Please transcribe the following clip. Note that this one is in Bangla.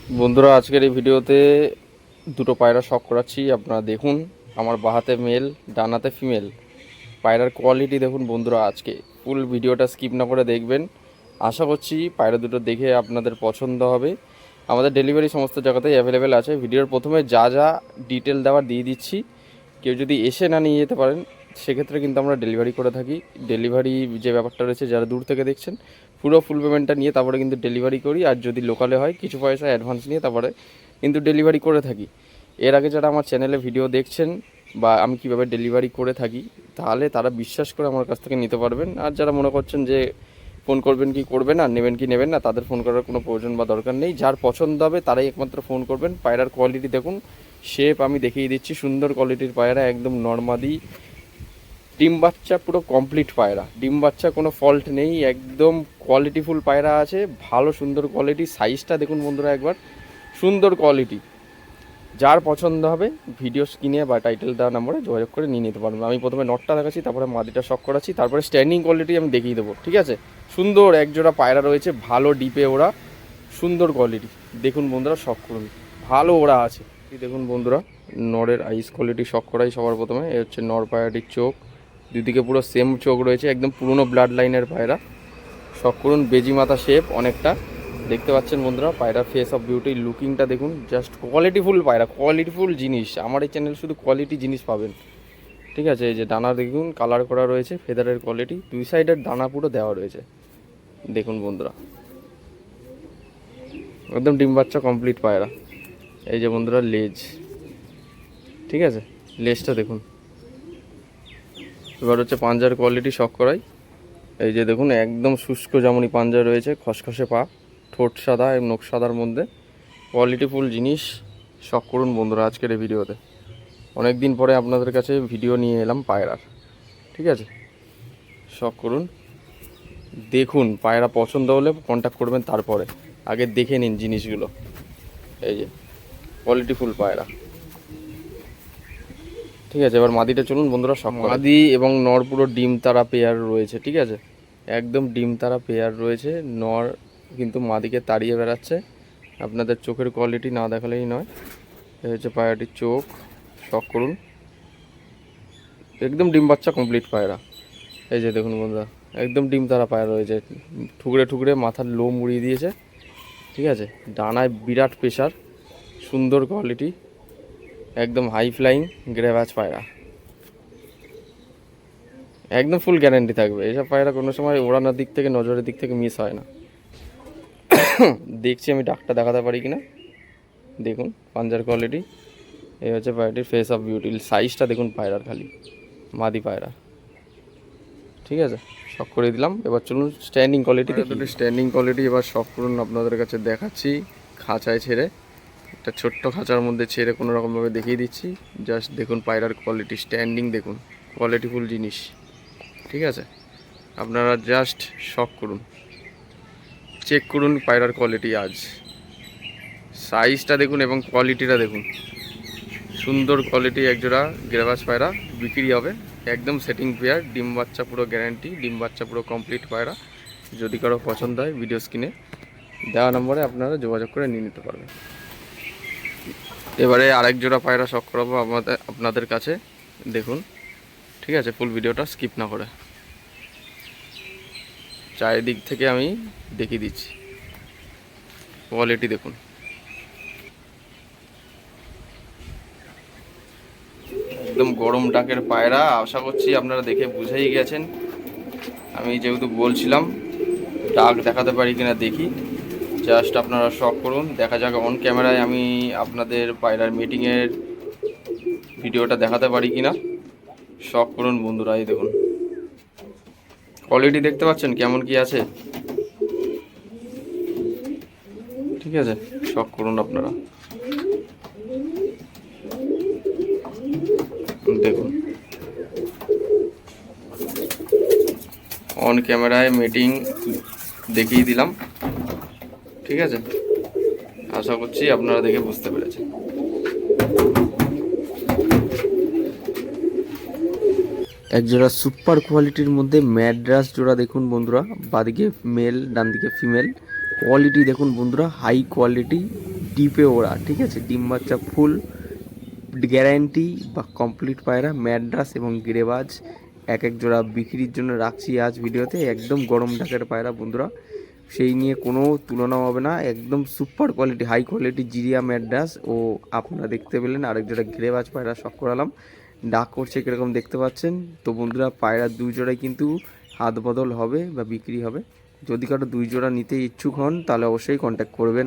বন্ধুরা, আজকের এই ভিডিওতে দুটো পায়রা শখ করাচ্ছি। আপনারা দেখুন, আমার বাহাতে মেল, ডানাতে ফিমেল। পায়রার কোয়ালিটি দেখুন বন্ধুরা। আজকে ফুল ভিডিওটা স্কিপ না করে দেখবেন। আশা করছি পায়রা দুটো দেখে আপনাদের পছন্দ হবে। আমাদের ডেলিভারি সমস্ত জায়গাতেই অ্যাভেলেবেল আছে। ভিডিওর প্রথমে যা যা ডিটেল দেওয়ার দিয়ে দিচ্ছি। কেউ যদি এসে না নিয়ে যেতে পারেন, সেক্ষেত্রে কিন্তু আমরা ডেলিভারি করে থাকি। ডেলিভারি যে ব্যাপারটা রয়েছে, যারা দূর থেকে দেখছেন, পুরো ফুল পেমেন্টটা নিয়ে তারপরে কিন্তু ডেলিভারি করি। আর যদি লোকালে হয়, কিছু পয়সা অ্যাডভান্স নিয়ে তারপরে কিন্তু ডেলিভারি করে থাকি। এর আগে যারা আমার চ্যানেলে ভিডিও দেখছেন বা আমি কীভাবে ডেলিভারি করে থাকি, তাহলে তারা বিশ্বাস করে আমার কাছ থেকে নিতে পারবেন। আর যারা মনে করছেন যে ফোন করবেন কি করবেন না, নেবেন কি নেবেন না, তাদের ফোন করার কোনো প্রয়োজন বা দরকার নেই। যার পছন্দ হবে তারাই একমাত্র ফোন করবেন। পায়রার কোয়ালিটি দেখুন, শেপ আমি দেখিয়ে দিচ্ছি। সুন্দর কোয়ালিটির পায়রা, একদম নর্মাদি ডিম বাচ্চা, পুরো কমপ্লিট পায়রা। ডিম বাচ্চা কোনো ফল্ট নেই, একদম কোয়ালিটিফুল পায়রা আছে। ভালো সুন্দর কোয়ালিটি। সাইজটা দেখুন বন্ধুরা একবার, সুন্দর কোয়ালিটি। যার পছন্দ হবে ভিডিও স্ক্রিনে বা টাইটেল দেওয়া নম্বরে যোগাযোগ করে নিয়ে নিতে পারবেন। আমি প্রথমে নটটা দেখাচ্ছি, তারপরে মাদিটা শখ করাচ্ছি, তারপরে স্ট্যান্ডিং কোয়ালিটি আমি দেখিয়ে দেবো। ঠিক আছে? সুন্দর একজোড়া পায়রা রয়েছে, ভালো ডিপে ওরা, সুন্দর কোয়ালিটি। দেখুন বন্ধুরা, শখ করুন, ভালো ওরা আছে। দেখুন বন্ধুরা, নরের আইস কোয়ালিটি শখ করাই সবার প্রথমে। এ হচ্ছে নর পায়রাটির চোখ, দুদিকে পুরো সেম চোখ রয়েছে, একদম পুরনো ব্লাড লাইনের পায়রা। শখ করুন, বেজি মাথা শেপ অনেকটা দেখতে পাচ্ছেন বন্ধুরা। পায়রার ফেস অফ বিউটি, লুকিংটা দেখুন, জাস্ট কোয়ালিটিফুল পায়রা, কোয়ালিটিফুল জিনিস। আমার এই চ্যানেল শুধু কোয়ালিটি জিনিস পাবেন। ঠিক আছে? এই যে ডানা দেখুন, কালার করা রয়েছে, ফেদারের কোয়ালিটি, দুই সাইডের ডানা পুরো দেওয়া রয়েছে। দেখুন বন্ধুরা, একদম ডিম বাচ্চা কমপ্লিট পায়রা। এই যে বন্ধুরা লেজ, ঠিক আছে, লেজটা দেখুন। এবার হচ্ছে পাঞ্জার কোয়ালিটি শখ করাই। এই যে দেখুন, একদম শুষ্ক জামুনি পাঞ্জা রয়েছে, খসখসে পা, ঠোঁট সাদা এবং নখ সাদার মধ্যে, কোয়ালিটিফুল জিনিস। শখ করুন বন্ধুরা আজকের এই ভিডিওতে। অনেক দিন পরে আপনাদের কাছে ভিডিও নিয়ে এলাম পায়রার। ঠিক আছে? শখ করুন, দেখুন। পায়রা পছন্দ হলে কন্ট্যাক্ট করবেন, তারপরে আগে দেখে নিন জিনিসগুলো। এই যে কোয়ালিটিফুল পায়রা। ঠিক আছে? এবার মাদিটা চলুন বন্ধুরা। সব মাদি এবং নর পুরো ডিম তারা পেয়ার রয়েছে। ঠিক আছে? একদম ডিম তারা পেয়ার রয়েছে। নর কিন্তু মাদিকে তাড়িয়ে বেড়াচ্ছে। আপনাদের চোখের কোয়ালিটি না দেখালেই নয়। এই হচ্ছে পায়রাটির চোখ। শখ করুন, একদম ডিম বাচ্চা কমপ্লিট পায়রা। এই যে দেখুন বন্ধুরা, একদম ডিম তারা পায়রা রয়েছে, ঠুকরে ঠুকরে মাথার লোম উড়িয়ে দিয়েছে। ঠিক আছে? ডানায় বিরাট প্রেশার, সুন্দর কোয়ালিটি, একদম হাই ফ্লাইং গ্রেভাজ পায়রা। একদম ফুল গ্যারান্টি থাকবে। এসব পায়রা কোনো সময় ওড়ানোর দিক থেকে, নজরের দিক থেকে মিস হয় না। দেখছি আমি ডাকটা দেখাতে পারি কিনা। দেখুন পাঞ্জার কোয়ালিটি। এই হচ্ছে পায়রাটির ফেস অফ বিউটি। সাইজটা দেখুন পায়রার, খালি মাদি পায়রা। ঠিক আছে? শখ করে দিলাম। এবার চলুন স্ট্যান্ডিং কোয়ালিটি দেখুন। স্ট্যান্ডিং কোয়ালিটি এবার শখ করুন, আপনাদের কাছে দেখাচ্ছি। খাঁচায় ছেড়ে, একটা ছোট্ট খাঁচার মধ্যে ছেড়ে কোনো রকমভাবে দেখিয়ে দিচ্ছি। জাস্ট দেখুন পায়রার কোয়ালিটি, স্ট্যান্ডিং দেখুন, কোয়ালিটিফুল জিনিস। ঠিক আছে? আপনারা জাস্ট শখ করুন, চেক করুন পায়রার কোয়ালিটি। আজ সাইজটা দেখুন এবং কোয়ালিটিটা দেখুন, সুন্দর কোয়ালিটি। একজোড়া গ্রেভাস পায়রা বিক্রি হবে, একদম সেটিং পেয়ার, ডিম বাচ্চা পুরো গ্যারান্টি, ডিম বাচ্চা পুরো কমপ্লিট পায়রা। যদি কারো পছন্দ হয় ভিডিও স্ক্রিনে দেওয়া নম্বরে আপনারা যোগাযোগ করে নিয়ে নিতে পারবেন। এবারে আরেক জোড়া পায়রা শখ করাবো আপনাদের কাছে, দেখুন। ঠিক আছে? ফুল ভিডিওটা স্কিপ না করে চারিদিক থেকে আমি দেখিয়ে দিচ্ছি। কোয়ালিটি দেখুন, একদম গরম ডাকের পায়রা। আশা করছি আপনারা দেখে বুঝেই গেছেন। আমি যেহেতু বলছিলাম, ডাক দেখাতে পারি কিনা দেখি। জাস্ট আপনারা শখ করুন, দেখা যাক অন ক্যামেরায় আমি আপনাদের পায়রার মিটিংয়ের ভিডিওটা দেখাতে পারি কিনা। শখ করুন বন্ধুরা। এই দেখুন কোয়ালিটি দেখতে পাচ্ছেন কেমন কি আছে। ঠিক আছে? শখ করুন আপনারা, দেখুন। অন ক্যামেরায় মিটিং দেখিয়ে দিলাম। ঠিক আছে? আশা করছি আপনারা দেখে বুঝতে পেরেছেন। একজোড়া সুপার কোয়ালিটির মধ্যে ম্যাড্রাস জোড়া দেখুন বন্ধুরা। বাদিকে মেল, ডান দিকে ফিমেল। কোয়ালিটি দেখুন বন্ধুরা, হাই কোয়ালিটি, ডিপে ওড়া, ঠিক আছে, ডিম বাচ্চা ফুল গ্যারান্টি বা কমপ্লিট পায়রা, ম্যাড্রাস এবং গিরেবাজ এক এক জোড়া বিক্রির জন্য রাখছি আজ ভিডিওতে। একদম গরম ডাকের পায়রা বন্ধুরা, সেই নিয়ে কোনো তুলনা হবে না, একদম সুপার কোয়ালিটি হাই কোয়ালিটি জিরিয়া ম্যাড্রাস। ও আপনারা দেখতে পেলেন আরেক জোড়া গিরেবাজ পায়রা শখ করালাম, ডাক করছে কীরকম দেখতে পাচ্ছেন। তো বন্ধুরা পায়রা দুই জোড়াই কিন্তু হাত বদল হবে বা বিক্রি হবে। যদি কারো দুই জোড়া নিতে ইচ্ছুক হন তাহলে অবশ্যই কন্ট্যাক্ট করবেন।